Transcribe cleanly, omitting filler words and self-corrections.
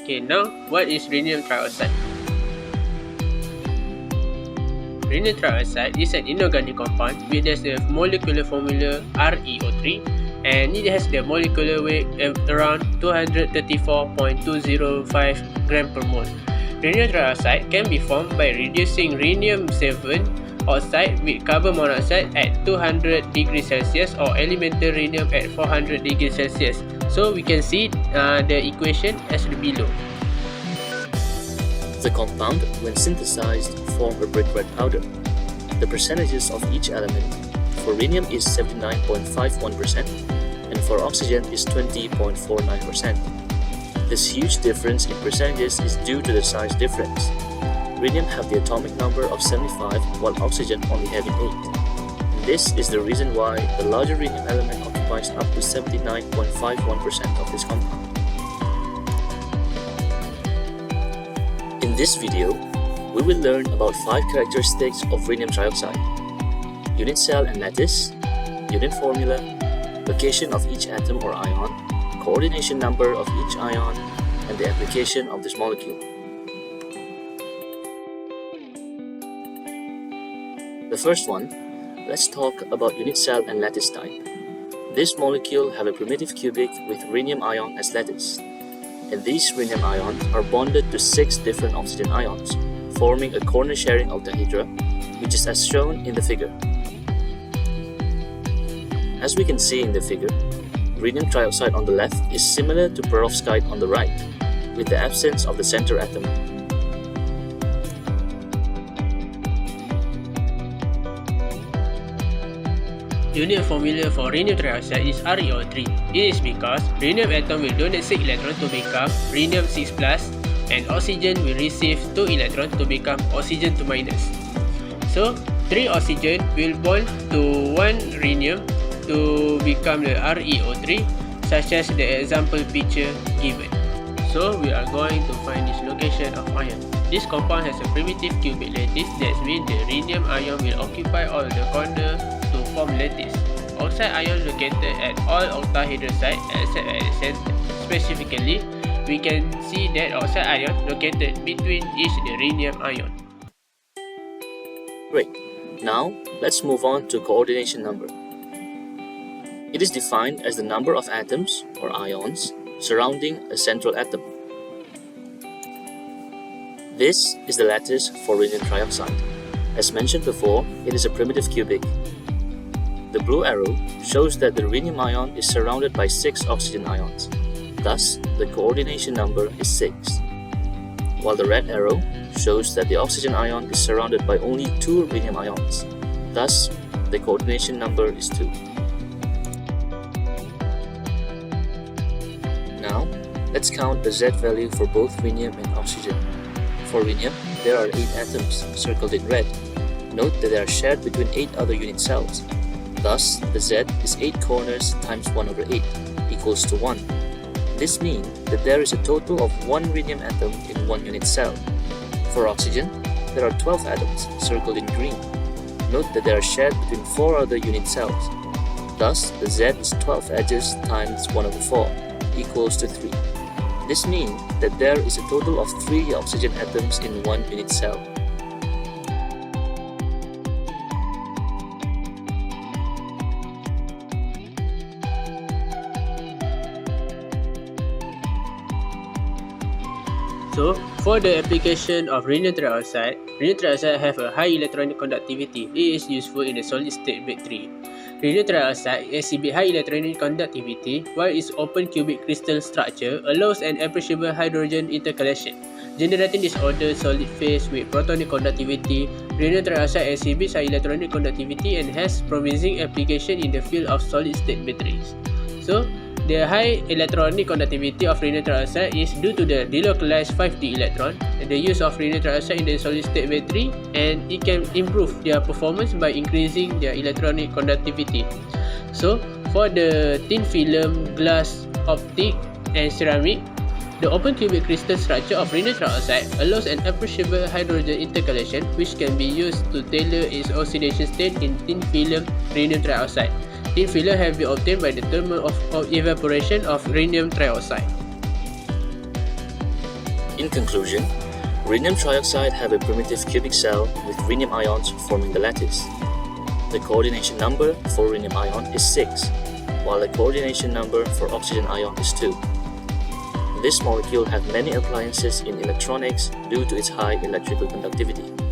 Okay, now what is rhenium trioxide? Rhenium trioxide is an inorganic compound which has the molecular formula ReO3 and it has the molecular weight of around 234.205 gram per mole. Rhenium trioxide can be formed by reducing rhenium-7 oxide with carbon monoxide at 200 degrees Celsius or elemental rhenium at 400 degrees Celsius. So we can see the equation as below. The compound, when synthesized, form a brick red powder. The percentages of each element for rhenium is 79.51% and for oxygen is 20.49%. This huge difference in percentages is due to the size difference. Rhenium have the atomic number of 75 while oxygen only having 8. And this is the reason why the larger rhenium element occupies up to 79.51% of this compound. In this video, we will learn about 5 characteristics of rhenium trioxide: unit cell and lattice, unit formula, location of each atom or ion, coordination number of each ion, and the application of this molecule. The first one, let's talk about unit cell and lattice type. This molecule have a primitive cubic with rhenium ion as lattice, and these rhenium ions are bonded to 6 different oxygen ions, forming a corner sharing octahedra, which is as shown in the figure. As we can see in the figure, rhenium trioxide on the left is similar to perovskite on the right, with the absence of the center atom. Unit formula for rhenium trioxide is ReO3. It is because rhenium atom will donate 6 electrons to become rhenium 6+, and oxygen will receive 2 electrons to become oxygen 2-. So 3 oxygen will bond to 1 rhenium to become the ReO3, such as the example picture given. So we are going to find this location of ion. This compound has a primitive cubic lattice, that means the rhenium ion will occupy all the corner to form lattice. Oxide ion located at all octahedral sites except at the center. Specifically, we can see that oxide ion located between each the rhenium ion. Great. Now, let's move on to coordination number. It is defined as the number of atoms or ions surrounding a central atom. This is the lattice for rhenium trioxide. As mentioned before, it is a primitive cubic. The blue arrow shows that the rhenium ion is surrounded by 6 oxygen ions. Thus, the coordination number is 6. While the red arrow shows that the oxygen ion is surrounded by only 2 rhenium ions. Thus, the coordination number is 2. Now, let's count the Z value for both rhenium and oxygen. For rhenium, there are 8 atoms, circled in red. Note that they are shared between 8 other unit cells. Thus, the Z is 8 corners times 1/8, equals to 1. This means that there is a total of 1 rhenium atom in 1 unit cell. For oxygen, there are 12 atoms, circled in green. Note that they are shared between 4 other unit cells. Thus, the Z is 12 edges times 1/4, equals to 3. This means that there is a total of 3 oxygen atoms in 1 unit cell. So, for the application of rhenium trioxide have a high electronic conductivity. It is useful in the solid-state battery. Rhenium trioxide exhibits high electronic conductivity, while its open cubic crystal structure allows an appreciable hydrogen intercalation. Generating disordered solid phase with protonic conductivity, rhenium trioxide exhibits high electronic conductivity and has promising application in the field of solid-state batteries. So, the high electronic conductivity of rhenium trioxide is due to the delocalized 5d electron, the use of rhenium trioxide in the solid-state battery, and it can improve their performance by increasing their electronic conductivity. So, for the thin film, glass, optic, and ceramic, the open cubic crystal structure of rhenium trioxide allows an appreciable hydrogen intercalation, which can be used to tailor its oxidation state in thin film rhenium trioxide. Thin film have been obtained by the thermal evaporation of rhenium trioxide. In conclusion, rhenium trioxide have a primitive cubic cell with rhenium ions forming the lattice. The coordination number for rhenium ion is 6, while the coordination number for oxygen ion is 2. This molecule has many appliances in electronics due to its high electrical conductivity.